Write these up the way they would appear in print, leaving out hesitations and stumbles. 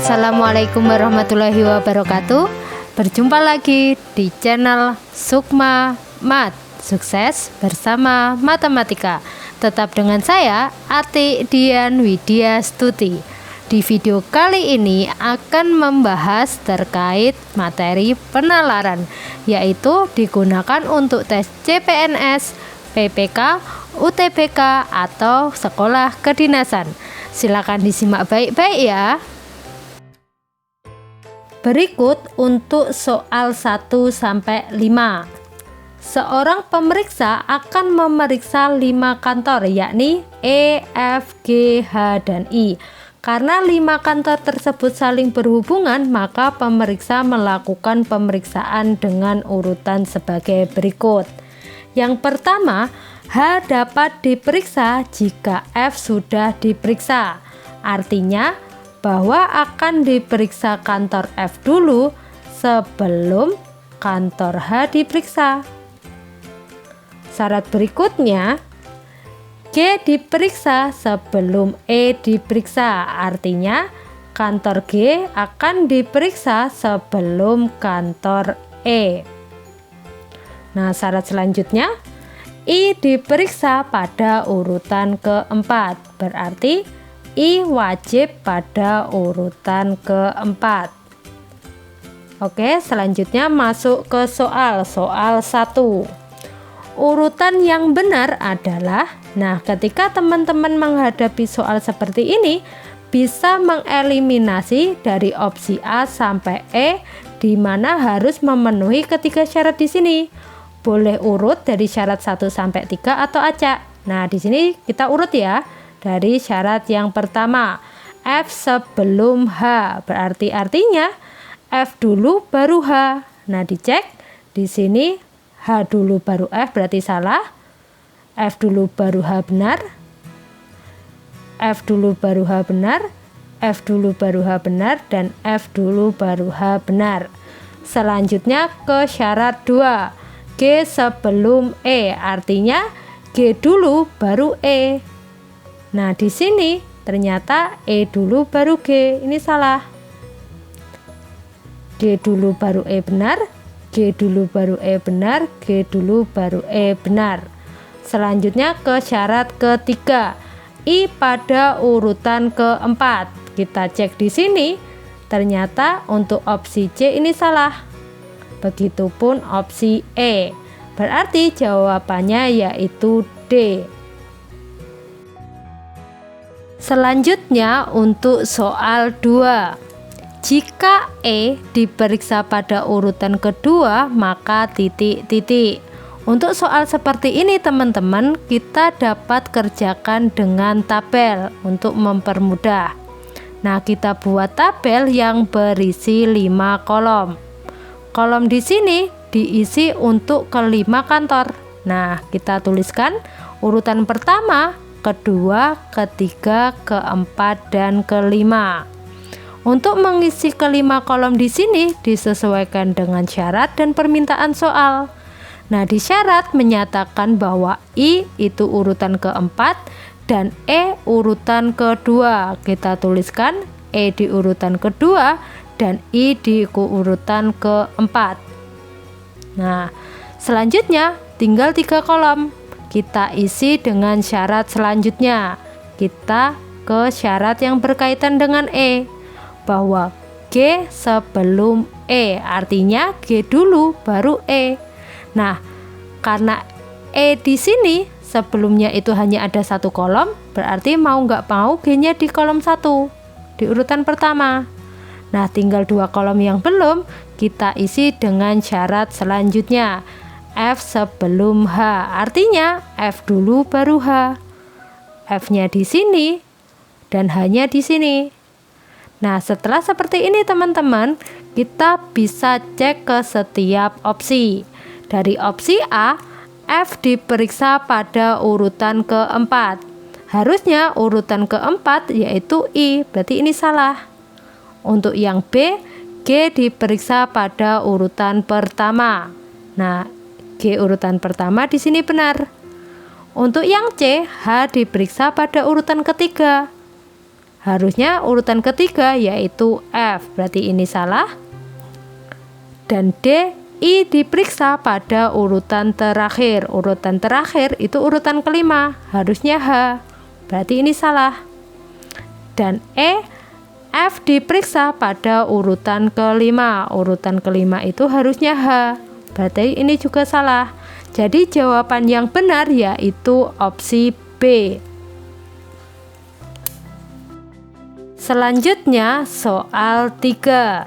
Assalamualaikum warahmatullahi wabarakatuh. Berjumpa lagi di channel Sukma Mat, sukses bersama matematika. Tetap dengan saya Ati Dian Widya Stuti. Di video kali ini akan membahas terkait materi penalaran, yaitu digunakan untuk tes CPNS, PPK, UTBK atau sekolah kedinasan. Silakan disimak baik-baik ya. Berikut untuk soal 1 sampai 5. Seorang pemeriksa akan memeriksa 5 kantor, yakni E, F, G, H, dan I. Karena 5 kantor tersebut saling berhubungan, maka pemeriksa melakukan pemeriksaan dengan urutan sebagai berikut. Yang pertama, H dapat diperiksa jika F sudah diperiksa. Artinya bahwa akan diperiksa kantor F dulu sebelum kantor H diperiksa. Syarat berikutnya, G diperiksa sebelum E diperiksa. Artinya kantor G akan diperiksa sebelum kantor E. Nah, syarat selanjutnya, I diperiksa pada urutan keempat, berarti I wajib pada urutan keempat. Oke, selanjutnya masuk ke soal 1. Urutan yang benar adalah, nah ketika teman-teman menghadapi soal seperti ini, bisa mengeliminasi dari opsi A sampai E, di mana harus memenuhi ketiga syarat di sini. Boleh urut dari syarat 1 sampai 3 atau acak. Nah, di sini kita urut ya. Dari syarat yang pertama, F sebelum H, berarti artinya F dulu baru H. Nah, dicek di sini H dulu baru F berarti salah. F dulu baru H benar. F dulu baru H benar. F dulu baru H benar dan F dulu baru H benar. Selanjutnya ke syarat 2. G sebelum E, artinya G dulu baru E. Nah, di sini ternyata E dulu baru G. Ini salah. G dulu baru E benar, G dulu baru E benar, G dulu baru E benar. Selanjutnya ke syarat ketiga, I pada urutan keempat. Kita cek di sini, ternyata untuk opsi C ini salah. Begitupun opsi E. Berarti jawabannya yaitu D. Selanjutnya untuk soal 2. Jika E diperiksa pada urutan kedua, maka titik-titik. Untuk soal seperti ini teman-teman, kita dapat kerjakan dengan tabel untuk mempermudah. Nah, kita buat tabel yang berisi 5 kolom. Kolom di sini diisi untuk kelima kantor. Nah, kita tuliskan urutan pertama, kedua, ketiga, keempat, dan kelima. Untuk mengisi kelima kolom di sini disesuaikan dengan syarat dan permintaan soal. Nah, di syarat menyatakan bahwa I itu urutan keempat dan E urutan kedua. Kita tuliskan E di urutan kedua dan I di urutan keempat. Nah, selanjutnya tinggal 3 kolom. Kita isi dengan syarat selanjutnya. Kita ke syarat yang berkaitan dengan E, bahwa G sebelum E, artinya G dulu baru E. Nah, karena E di sini sebelumnya itu hanya ada 1 kolom, berarti mau nggak mau G-nya di kolom 1, di urutan pertama. Nah, tinggal 2 kolom yang belum, kita isi dengan syarat selanjutnya. F sebelum H, artinya F dulu baru H. F-nya di sini dan H-nya di sini. Nah, setelah seperti ini teman-teman, kita bisa cek ke setiap opsi. Dari opsi A, F diperiksa pada urutan keempat. Harusnya urutan keempat yaitu I, berarti ini salah. Untuk yang B, G diperiksa pada urutan pertama. Nah, G urutan pertama di sini benar. Untuk yang C, H diperiksa pada urutan ketiga. harusnya urutan ketiga yaitu F, berarti ini salah. Dan D, I diperiksa pada urutan terakhir. Urutan terakhir itu urutan kelima, harusnya H, berarti ini salah. Dan E, F diperiksa pada urutan kelima. Urutan kelima itu harusnya H, berarti ini juga salah. Jadi jawaban yang benar yaitu opsi B. Selanjutnya soal 3.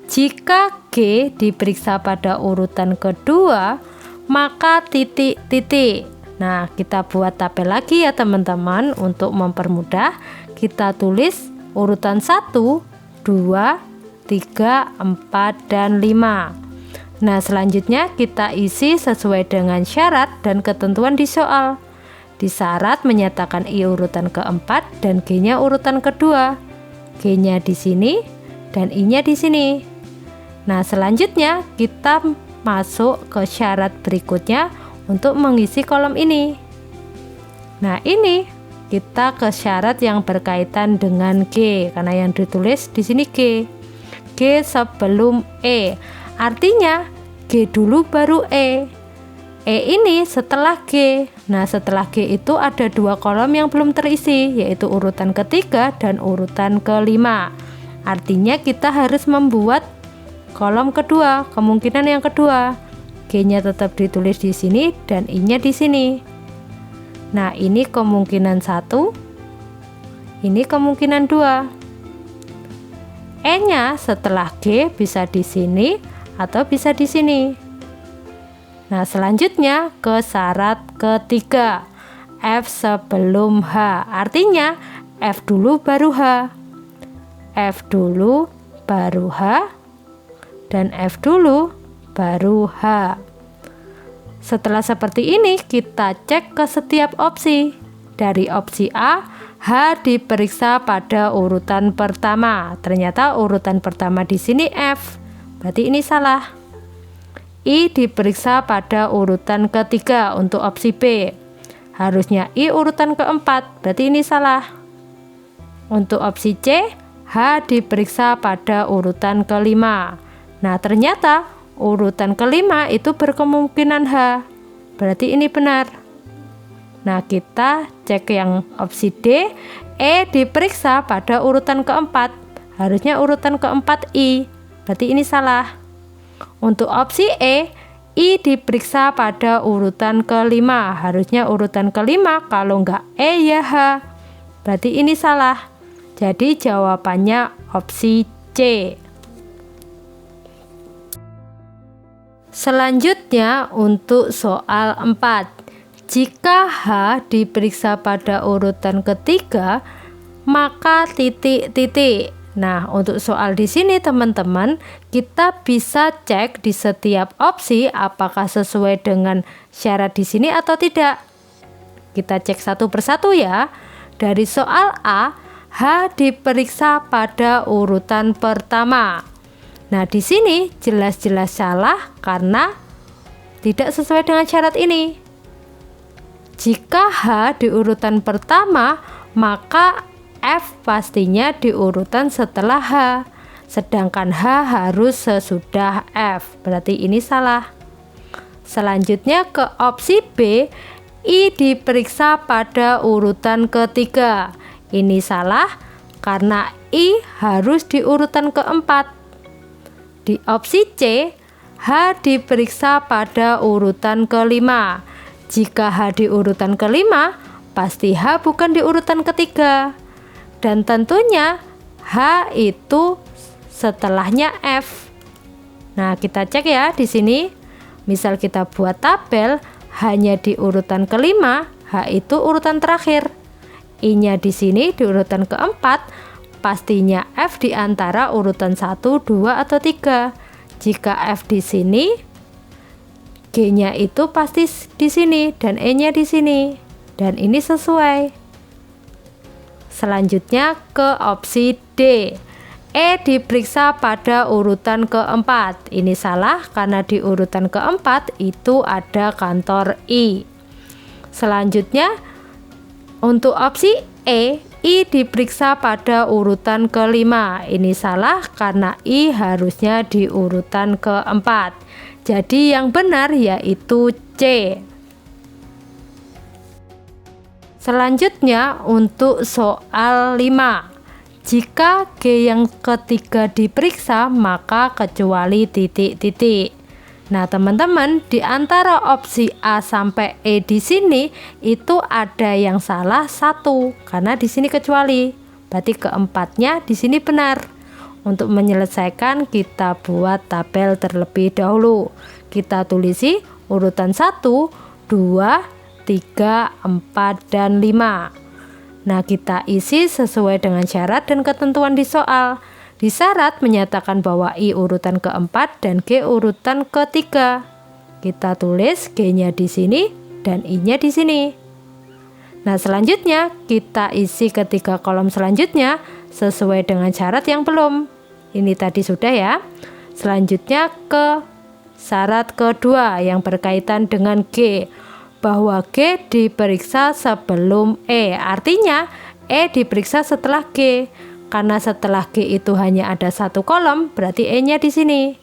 Jika G diperiksa pada urutan kedua, maka titik-titik. Nah, kita buat tabel lagi ya teman-teman. Untuk mempermudah, kita tulis urutan 1, 2, 3, 4, dan 5. Nah, selanjutnya kita isi sesuai dengan syarat dan ketentuan di soal. Di syarat menyatakan I urutan keempat dan G-nya urutan kedua. G-nya di sini dan I-nya di sini. Nah, selanjutnya kita masuk ke syarat berikutnya untuk mengisi kolom ini. Nah, ini kita ke syarat yang berkaitan dengan G karena yang ditulis di sini G. G sebelum E. Artinya G dulu baru E. E ini setelah G. Nah, setelah G itu ada 2 kolom yang belum terisi, yaitu urutan ketiga dan urutan kelima. Artinya kita harus membuat kolom kedua, kemungkinan yang kedua. G-nya tetap ditulis di sini dan I-nya di sini. Nah, ini kemungkinan 1, ini kemungkinan 2. E-nya setelah G bisa di sini atau bisa di sini. Nah, selanjutnya ke syarat ketiga, F sebelum H. Artinya F dulu baru H, F dulu baru H, dan F dulu baru H. Setelah seperti ini, kita cek ke setiap opsi. Dari opsi A, H diperiksa pada urutan pertama. Ternyata urutan pertama di sini F, berarti ini salah. I diperiksa pada urutan ketiga untuk opsi B. Harusnya I urutan keempat, berarti ini salah. Untuk opsi C, H diperiksa pada urutan kelima. Nah, ternyata urutan kelima itu berkemungkinan H, berarti ini benar. Nah, kita cek yang opsi D, E diperiksa pada urutan keempat. Harusnya urutan keempat I, berarti ini salah. Untuk opsi E, I diperiksa pada urutan kelima. Harusnya urutan kelima, kalau enggak E ya H, berarti ini salah. Jadi jawabannya opsi C. Selanjutnya untuk soal 4. Jika H diperiksa pada urutan ketiga, maka titik-titik. Nah, untuk soal di sini teman-teman, kita bisa cek di setiap opsi apakah sesuai dengan syarat di sini atau tidak. Kita cek satu persatu ya. Dari soal A, H diperiksa pada urutan pertama. Nah, di sini jelas-jelas salah karena tidak sesuai dengan syarat ini. Jika H di urutan pertama, maka F pastinya di urutan setelah H, sedangkan H harus sesudah F, berarti ini salah. Selanjutnya ke opsi B, I diperiksa pada urutan ketiga. Ini salah karena I harus di urutan keempat. Di opsi C, H diperiksa pada urutan kelima. Jika H di urutan kelima, pasti H bukan di urutan ketiga. Dan tentunya H itu setelahnya F. Nah, kita cek ya di sini. Misal kita buat tabel, hanya di urutan kelima, H itu urutan terakhir. I-nya di sini di urutan keempat, pastinya F di antara urutan 1, 2, atau 3. Jika F di sini, G-nya itu pasti di sini dan E-nya di sini. Dan ini sesuai. Selanjutnya ke opsi D. E diperiksa pada urutan keempat. Ini salah karena di urutan keempat itu ada kantor I. Selanjutnya untuk opsi E, I diperiksa pada urutan kelima. Ini salah karena I harusnya di urutan keempat. Jadi yang benar yaitu C. Selanjutnya untuk soal 5. Jika G yang ketiga diperiksa, maka kecuali titik-titik. Nah, teman-teman, di antara opsi A sampai E di sini itu ada yang salah satu karena di sini kecuali. Berarti keempatnya di sini benar. Untuk menyelesaikan kita buat tabel terlebih dahulu. Kita tulisi urutan 1, 2, 3, 4, dan 5. Nah, kita isi sesuai dengan syarat dan ketentuan di soal. Di syarat menyatakan bahwa I urutan keempat dan G urutan ketiga. Kita tulis G-nya di sini dan I-nya di sini. Nah, selanjutnya kita isi ketiga kolom selanjutnya sesuai dengan syarat yang belum. Ini tadi sudah ya. Selanjutnya ke syarat kedua yang berkaitan dengan G, bahwa G diperiksa sebelum E. Artinya E diperiksa setelah G. Karena setelah G itu hanya ada satu kolom, berarti E-nya di sini.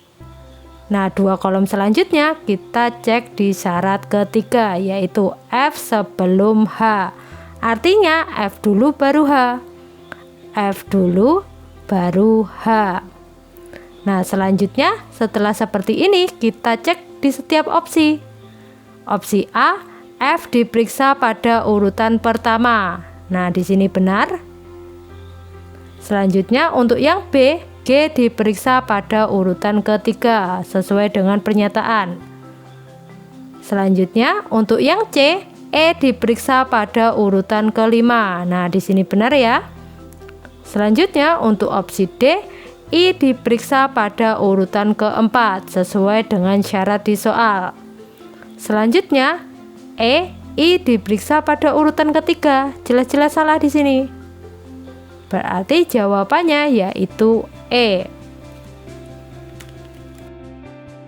Nah, 2 kolom selanjutnya kita cek di syarat ketiga, yaitu F sebelum H. Artinya F dulu baru H. F dulu baru H. Nah, selanjutnya setelah seperti ini kita cek di setiap opsi. Opsi A, F diperiksa pada urutan pertama. Nah, di sini benar. Selanjutnya untuk yang B, G diperiksa pada urutan ketiga sesuai dengan pernyataan. Selanjutnya untuk yang C, E diperiksa pada urutan kelima. Nah, di sini benar ya. Selanjutnya untuk opsi D, I diperiksa pada urutan keempat sesuai dengan syarat di soal. Selanjutnya E, I diperiksa pada urutan ketiga. Jelas-jelas salah di sini. Berarti jawabannya yaitu E.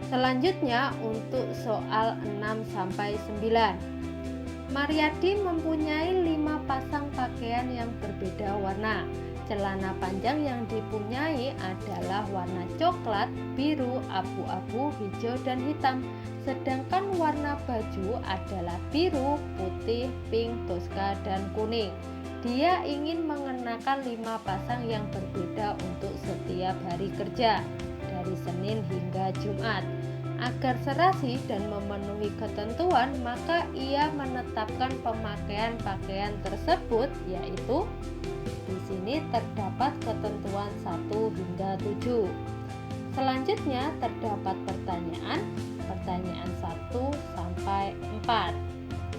Selanjutnya untuk soal 6 sampai 9. Mariadi mempunyai 5 pasang pakaian yang berbeda warna. Celana panjang yang dipunyai adalah warna coklat, biru, abu-abu, hijau, dan hitam. Sedangkan warna baju adalah biru, putih, pink, toska, dan kuning. Dia ingin mengenakan 5 pasang yang berbeda untuk setiap hari kerja, dari Senin hingga Jumat. Agar serasi dan memenuhi ketentuan, maka ia menetapkan pemakaian pakaian tersebut, yaitu di sini terdapat ketentuan 1 hingga 7. Selanjutnya terdapat pertanyaan 1 sampai 4.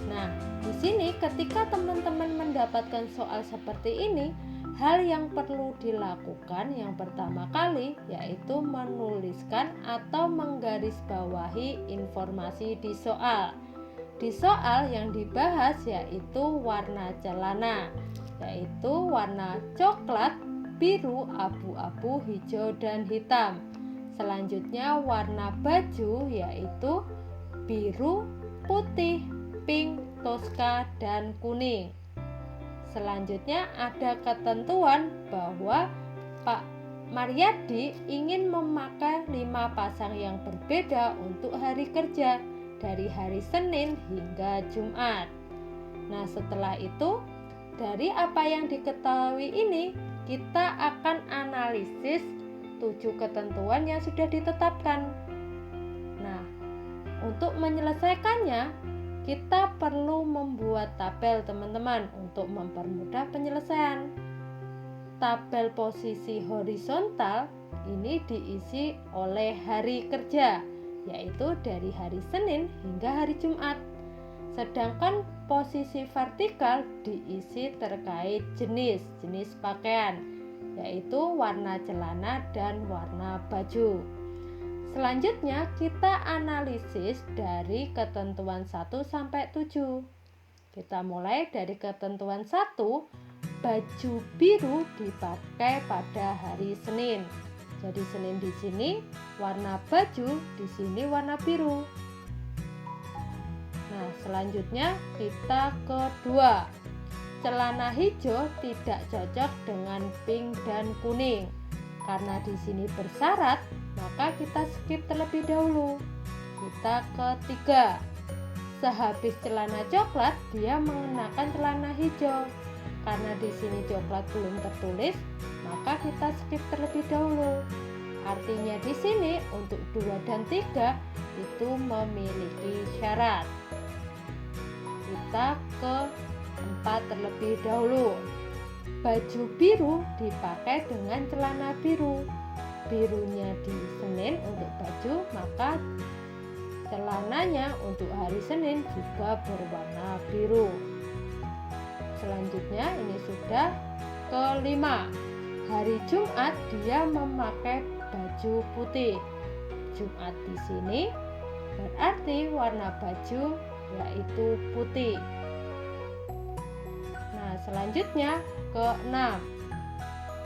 Nah, di sini ketika teman-teman mendapatkan soal seperti ini, hal yang perlu dilakukan yang pertama kali yaitu menuliskan atau menggarisbawahi informasi di soal. Di soal yang dibahas yaitu warna celana, yaitu warna coklat, biru, abu-abu, hijau, dan hitam. Selanjutnya warna baju yaitu biru, putih, pink, toska, dan kuning. Selanjutnya ada ketentuan bahwa Pak Mariadi ingin memakai 5 pasang yang berbeda untuk hari kerja dari hari Senin hingga Jumat. Nah, setelah itu dari apa yang diketahui ini kita akan analisis 7 ketentuan yang sudah ditetapkan. Nah, untuk menyelesaikannya kita perlu membuat tabel teman-teman untuk mempermudah penyelesaian. Tabel posisi horizontal ini diisi oleh hari kerja, yaitu dari hari Senin hingga hari Jumat. Sedangkan posisi vertikal diisi terkait jenis pakaian, yaitu warna celana dan warna baju. Selanjutnya kita analisis dari ketentuan 1 sampai 7. Kita mulai dari ketentuan 1, baju biru dipakai pada hari Senin. Jadi Senin di sini warna baju, di sini warna biru. Nah, selanjutnya kita ke 2. celana hijau tidak cocok dengan pink dan kuning. Karena di sini bersyarat, maka kita skip terlebih dahulu. Kita ke 3. Sehabis celana coklat, dia mengenakan celana hijau. Karena di sini coklat belum tertulis, maka kita skip terlebih dahulu. Artinya di sini untuk 2 dan 3 itu memiliki syarat. Kita ke 4 terlebih dahulu. Baju biru dipakai dengan celana biru. Birunya di Senin untuk baju, maka celananya untuk hari Senin juga berwarna biru. Selanjutnya ini sudah ke 5. Hari Jumat dia memakai baju putih. Jumat di sini berarti warna baju yaitu putih. Nah, selanjutnya ke 6.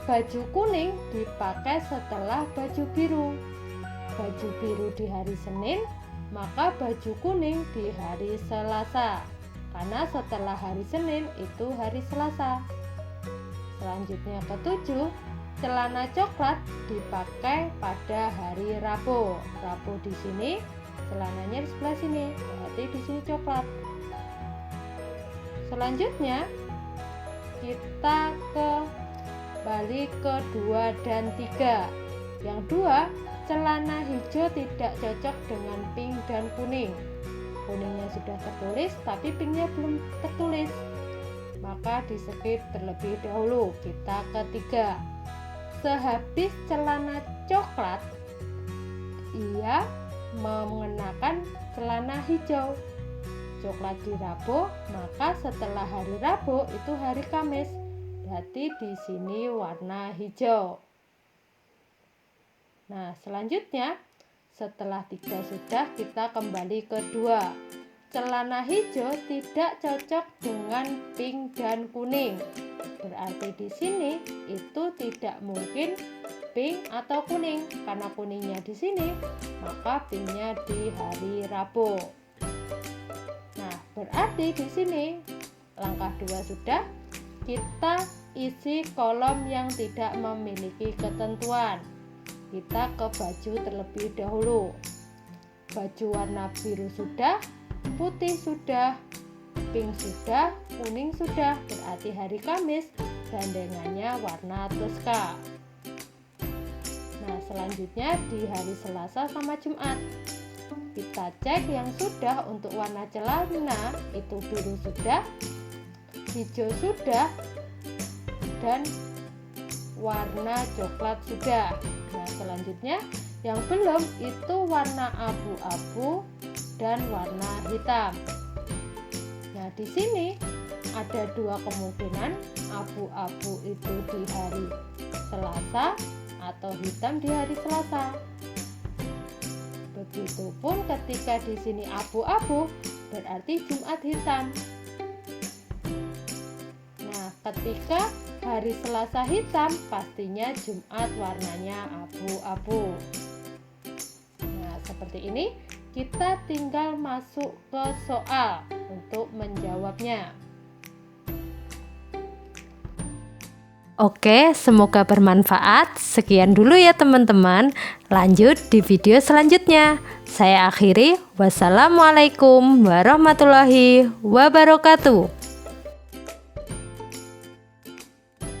Baju kuning dipakai setelah baju biru. Baju biru di hari Senin, maka baju kuning di hari Selasa. Karena setelah hari Senin itu hari Selasa. Selanjutnya ke 7, celana coklat dipakai pada hari Rabu. Rabu di sini, celananya di sebelah sini, berarti di sini coklat. Selanjutnya kita balik ke 2 dan 3. Yang 2, celana hijau tidak cocok dengan pink dan kuning. Kuningnya sudah tertulis, tapi pinknya belum tertulis. Maka di skip terlebih dahulu. Kita ke 3. Sehabis celana coklat, ia mengenakan celana hijau. Coklat di Rabu, maka setelah hari Rabu itu hari Kamis. Berarti di sini warna hijau. Nah, selanjutnya setelah 3 sudah, kita kembali ke 2. Celana hijau tidak cocok dengan pink dan kuning. Berarti di sini itu tidak mungkin pink atau kuning. Karena kuningnya di sini, maka pinknya di hari Rabu. Nah, berarti di sini langkah 2 sudah. Kita isi kolom yang tidak memiliki ketentuan. Kita ke baju terlebih dahulu. Baju warna biru sudah, putih sudah, pink sudah, kuning sudah. Berarti hari Kamis gandengannya warna toska. Nah, selanjutnya di hari Selasa sama Jumat. Kita cek yang sudah. Untuk warna celana itu biru sudah, hijau sudah, dan warna coklat sudah. Nah, selanjutnya yang belum itu warna abu-abu dan warna hitam. Nah, di sini ada 2 kemungkinan, abu-abu itu di hari Selasa atau hitam di hari Selasa. Begitupun ketika di sini abu-abu berarti Jumat hitam. Nah, ketika hari Selasa hitam, pastinya Jumat warnanya abu-abu. Nah, seperti ini. Kita tinggal masuk ke soal untuk menjawabnya. Oke, semoga bermanfaat. Sekian dulu ya teman-teman. Lanjut di video selanjutnya. Saya akhiri. Wassalamualaikum warahmatullahi wabarakatuh.